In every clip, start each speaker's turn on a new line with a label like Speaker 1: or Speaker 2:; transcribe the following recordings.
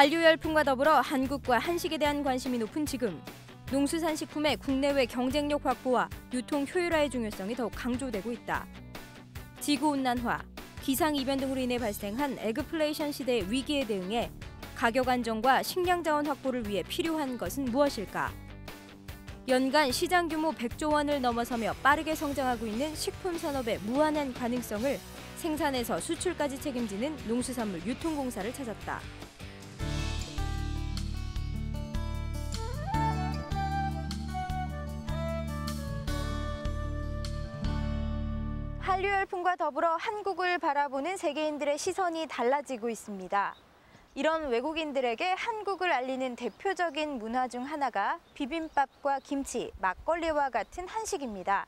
Speaker 1: 한류 열풍과 더불어 한국과 한식에 대한 관심이 높은 지금, 농수산식품의 국내외 경쟁력 확보와 유통 효율화의 중요성이 더욱 강조되고 있다. 지구온난화, 기상이변 등으로 인해 발생한 에그플레이션 시대의 위기에 대응해 가격 안정과 식량 자원 확보를 위해 필요한 것은 무엇일까? 연간 시장 규모 100조 원을 넘어서며 빠르게 성장하고 있는 식품 산업의 무한한 가능성을 생산에서 수출까지 책임지는 농수산물 유통공사를 찾았다. 한류 열풍과 더불어 한국을 바라보는 세계인들의 시선이 달라지고 있습니다. 이런 외국인들에게 한국을 알리는 대표적인 문화 중 하나가 비빔밥과 김치, 막걸리와 같은 한식입니다.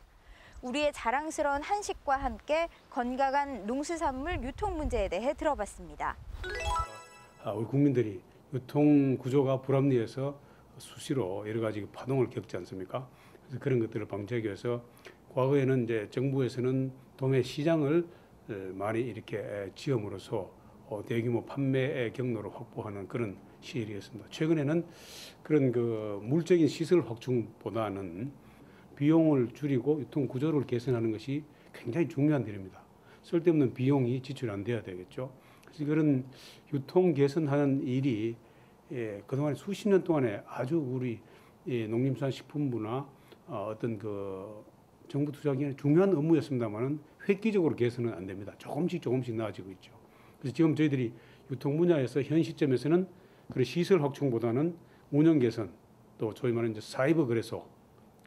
Speaker 1: 우리의 자랑스러운 한식과 함께 건강한 농수산물 유통 문제에 대해 들어봤습니다.
Speaker 2: 우리 국민들이 유통 구조가 불합리해서 수시로 여러 가지 파동을 겪지 않습니까? 그래서 그런 것들을 방지하기 위해서 과거에는 이제 정부에서는 도매 시장을 많이 이렇게 지음으로써 대규모 판매 경로를 확보하는 그런 시일이었습니다. 최근에는 그런 그 물적인 시설 확충보다는 비용을 줄이고 유통 구조를 개선하는 것이 굉장히 중요한 일입니다. 쓸데없는 비용이 지출이 안 돼야 되겠죠. 그래서 그런 유통 개선하는 일이 그동안 수십 년 동안에 아주 우리 농림수산식품부나 어떤 그 정부 투자기관의 중요한 업무였습니다만은 획기적으로 개선은 안 됩니다. 조금씩 나아지고 있죠. 그래서 지금 저희들이 유통 분야에서 현 시점에서는 그런 시설 확충보다는 운영 개선, 또 소위 말하는 사이버 거래소,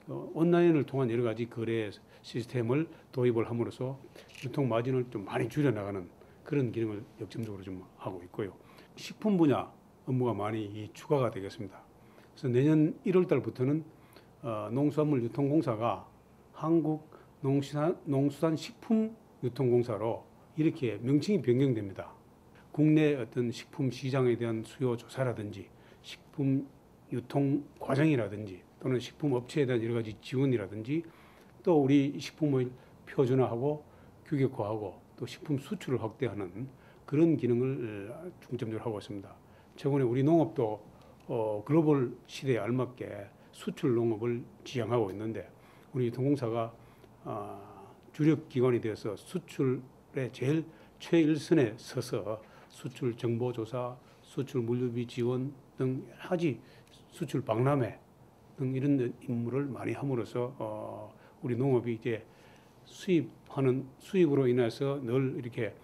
Speaker 2: 온라인을 통한 여러 가지 거래 시스템을 도입을 함으로써 유통 마진을 좀 많이 줄여나가는 그런 기능을 역점적으로 좀 하고 있고요. 식품 분야 업무가 많이 추가가 되겠습니다. 그래서 내년 1월 달부터는 농수산물 유통공사가 한국 농수산식품유통공사로 이렇게 명칭이 변경됩니다. 국내 어떤 식품 시장에 대한 수요 조사라든지 식품 유통 과정이라든지 또는 식품 업체에 대한 여러 가지 지원이라든지 또 우리 식품을 표준화하고 규격화하고 또 식품 수출을 확대하는 그런 기능을 중점적으로 하고 있습니다. 최근에 우리 농업도 글로벌 시대에 알맞게 수출 농업을 지향하고 있는데 우리 유통공사가 주력 기관이 되어서 수출의 제일 최일선에 서서 수출 정보조사, 수출 물류비 지원 등 여러 가지 수출 박람회 등 이런 임무를 많이 함으로써 우리 농업이 이제 수입으로 인해서 늘 이렇게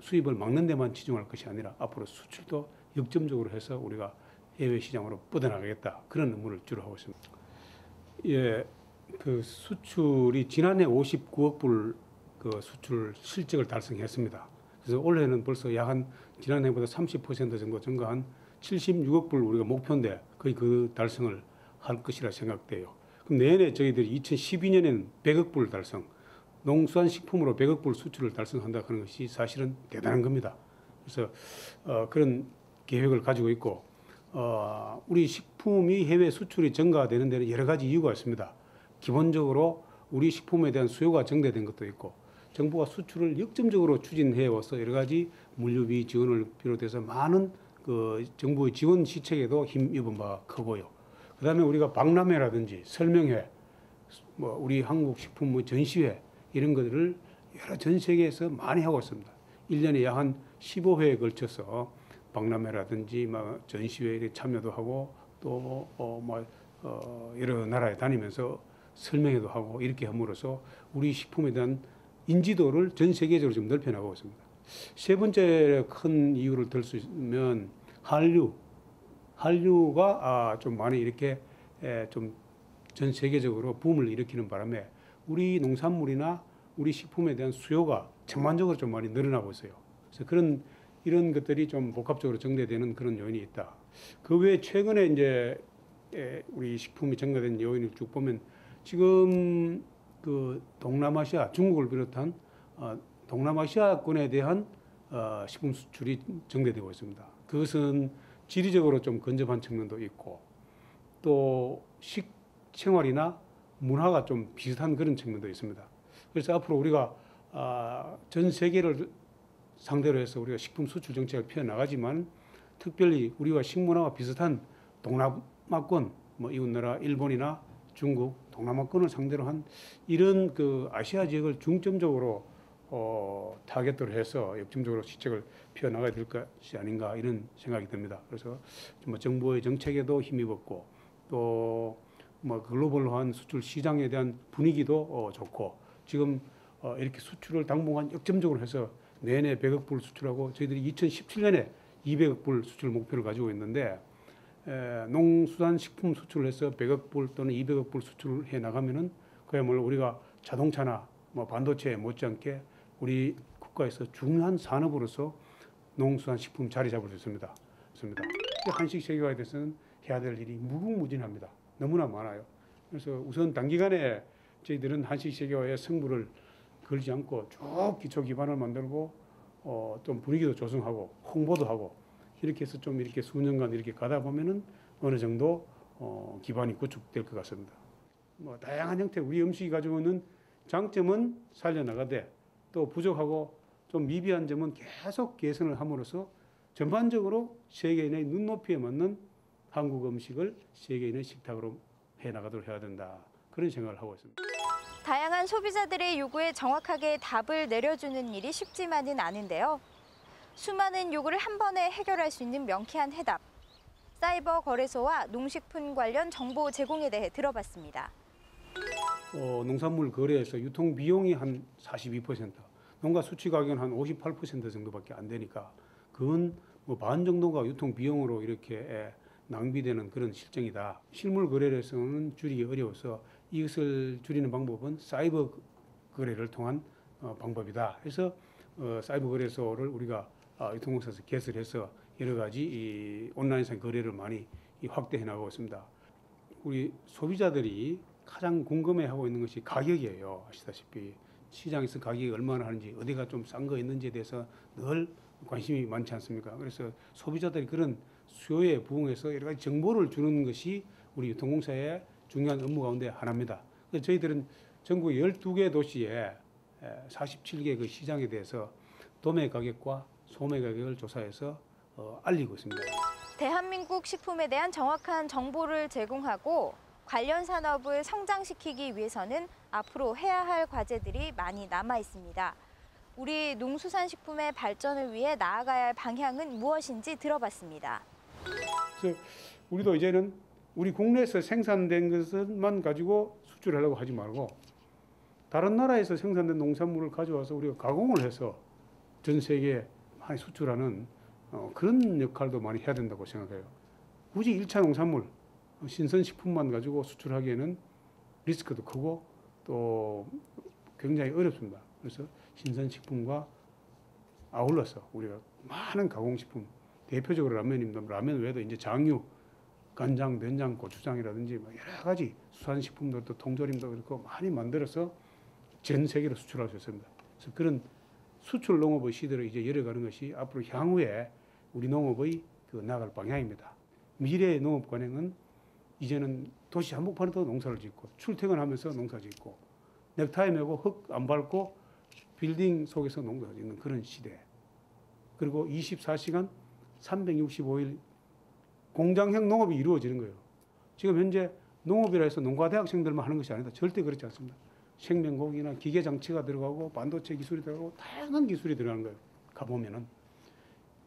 Speaker 2: 수입을 막는 데만 치중할 것이 아니라 앞으로 수출도 역점적으로 해서 우리가 해외 시장으로 뻗어나가겠다 그런 업무를 주로 하고 있습니다. 예, 그 수출이 지난해 59억 불 그 수출 실적을 달성했습니다. 그래서 올해는 벌써 약 한 지난해보다 30% 정도 증가한 76억 불 우리가 목표인데 거의 그 달성을 할 것이라 생각돼요. 그럼 내년에 저희들이 2012년에는 100억 불 달성, 농수산식품으로 100억 불 수출을 달성한다 하는 것이 사실은 대단한 겁니다. 그래서 그런 계획을 가지고 있고 우리 식품이 해외 수출이 증가되는 데는 여러 가지 이유가 있습니다. 기본적으로 우리 식품에 대한 수요가 증대된 것도 있고 정부가 수출을 역점적으로 추진해와서 여러 가지 물류비 지원을 비롯해서 많은 그 정부의 지원 시책에도 힘입은 바가 크고요. 그다음에 우리가 박람회라든지 설명회, 뭐 우리 한국 식품 전시회 이런 것들을 여러 전 세계에서 많이 하고 있습니다. 1년에 약 한 15회에 걸쳐서 박람회라든지 막 전시회에 참여도 하고 또 여러 나라에 다니면서 설명회도 하고 이렇게 함으로써 우리 식품에 대한 인지도를 전 세계적으로 좀 넓혀나가고 있습니다. 세 번째 큰 이유를 들 수 있으면 한류가 좀 많이 이렇게 좀 전 세계적으로 붐을 일으키는 바람에 우리 농산물이나 우리 식품에 대한 수요가 전반적으로 좀 많이 늘어나고 있어요. 그래서 이런 것들이 좀 복합적으로 정대되는 그런 요인이 있다. 그 외에 최근에 이제 우리 식품이 증가된 요인을 쭉 보면 지금 그 동남아시아, 중국을 비롯한 동남아시아권에 대한 식품 수출이 증대되고 있습니다. 그것은 지리적으로 좀 근접한 측면도 있고 또 식생활이나 문화가 좀 비슷한 그런 측면도 있습니다. 그래서 앞으로 우리가 전 세계를 상대로 해서 우리가 식품 수출 정책을 펴나가지만 특별히 우리와 식문화가 비슷한 동남아권, 뭐 이웃나라 일본이나 중국, 동남아권을 상대로 한 이런 그 아시아 지역을 중점적으로 타겟으로 해서 역점적으로 시책을 펴나가야 될 것이 아닌가 이런 생각이 듭니다. 그래서 뭐 정부의 정책에도 힘입었고 또 뭐 글로벌한 수출 시장에 대한 분위기도 좋고 지금 이렇게 수출을 당분간 역점적으로 해서 내년에 100억 불 수출하고 저희들이 2017년에 200억 불 수출 목표를 가지고 있는데 농수산식품 수출을 해서 100억 불 또는 200억 불 수출을 해 나가면은 그야말로 우리가 자동차나 뭐 반도체 못지않게 우리 국가에서 중요한 산업으로서 농수산식품 자리 잡을 수 있습니다. 한식 세계화에 대해서는 해야 될 일이 무궁무진합니다. 너무나 많아요. 그래서 우선 단기간에 저희들은 한식 세계화의 승부를 걸지 않고 쭉 기초 기반을 만들고 좀 분위기도 조성하고 홍보도 하고 이렇게 해서 좀 이렇게 수년간 이렇게 가다 보면은 어느 정도 기반이 구축될 것 같습니다. 뭐 다양한 형태 우리 음식이 가지고 있는 장점은 살려나가되 또 부족하고 좀 미비한 점은 계속 개선을 함으로써 전반적으로 세계인의 눈높이에 맞는 한국 음식을 세계인의 식탁으로 해나가도록 해야 된다. 그런 생각을 하고 있습니다.
Speaker 1: 다양한 소비자들의 요구에 정확하게 답을 내려주는 일이 쉽지만은 않은데요. 수많은 요구를 한 번에 해결할 수 있는 명쾌한 해답. 사이버 거래소와 농식품 관련 정보 제공에 대해 들어봤습니다.
Speaker 2: 농산물 거래에서 유통 비용이 한 42%, 농가 수치 가격은 한 58% 정도밖에 안 되니까 그건 뭐 반 정도가 유통 비용으로 이렇게 낭비되는 그런 실정이다. 실물 거래에서는 줄이기 어려워서 이것을 줄이는 방법은 사이버 거래를 통한 방법이다. 그래서 사이버 거래소를 우리가 유통공사에서 개설해서 여러 가지 이 온라인상 거래를 많이 확대해 나가고 있습니다. 우리 소비자들이 가장 궁금해하고 있는 것이 가격이에요. 아시다시피 시장에서 가격이 얼마나 하는지 어디가 좀 싼 거 있는지에 대해서 늘 관심이 많지 않습니까? 그래서 소비자들이 그런 수요에 부응해서 여러 가지 정보를 주는 것이 우리 유통공사의 중요한 업무 가운데 하나입니다. 그래서 저희들은 전국 12개 도시에 47개 그 시장에 대해서 도매 가격과 소매 가격을 조사해서 알리고 있습니다.
Speaker 1: 대한민국 식품에 대한 정확한 정보를 제공하고 관련 산업을 성장시키기 위해서는 앞으로 해야 할 과제들이 많이 남아 있습니다. 우리 농수산식품의 발전을 위해 나아가야 할 방향은 무엇인지 들어봤습니다.
Speaker 2: 그래서 우리도 이제는 우리 국내에서 생산된 것만 가지고 수출하려고 하지 말고 다른 나라에서 생산된 농산물을 가져와서 우리가 가공을 해서 전 세계에 많이 수출하는 그런 역할도 많이 해야 된다고 생각해요. 굳이 1차 농산물, 신선식품만 가지고 수출하기에는 리스크도 크고 또 굉장히 어렵습니다. 그래서 신선식품과 아울러서 우리가 많은 가공식품, 대표적으로 라면입니다. 라면 외에도 이제 장유, 간장, 된장, 고추장이라든지 여러 가지 수산식품들도 통조림도 그렇고 많이 만들어서 전 세계로 수출할 수 있습니다. 그래서 그런 수출 농업의 시대로 이제 열어가는 것이 앞으로 향후에 우리 농업의 나아갈 방향입니다. 미래의 농업 관행은 이제는 도시 한복판에도 농사를 짓고 출퇴근하면서 농사 짓고 넥타이 메고 흙 안 밟고 빌딩 속에서 농사 짓는 그런 시대. 그리고 24시간 365일 공장형 농업이 이루어지는 거예요. 지금 현재 농업이라 해서 농가대학생들만 하는 것이 아니다. 절대 그렇지 않습니다. 생명고기나 기계장치가 들어가고 반도체 기술이 들어가고 다양한 기술이 들어가는 거예요. 가보면은.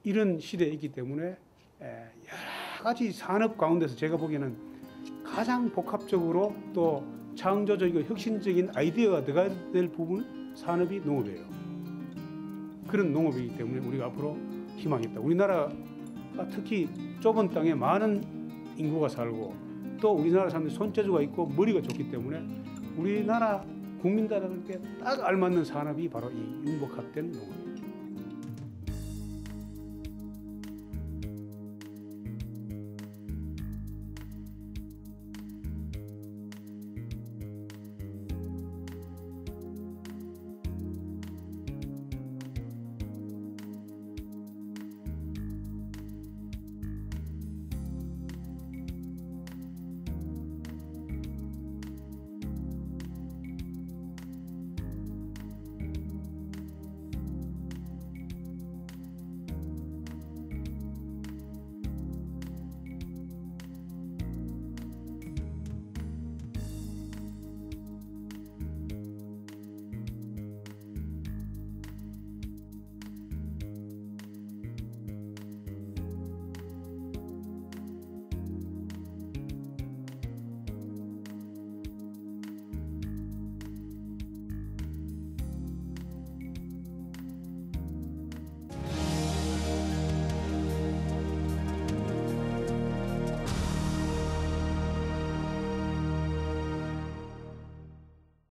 Speaker 2: 이런 시대에 있기 때문에 여러 가지 산업 가운데서 제가 보기에는 가장 복합적으로 또 창조적이고 혁신적인 아이디어가 들어가야 될 부분 산업이 농업이에요. 그런 농업이기 때문에 우리가 앞으로 희망이 있다. 우리나라가 특히 좁은 땅에 많은 인구가 살고 또 우리나라 사람들이 손재주가 있고 머리가 좋기 때문에 우리나라 국민들에게 딱 알맞는 산업이 바로 이 융복합된 농업입니다.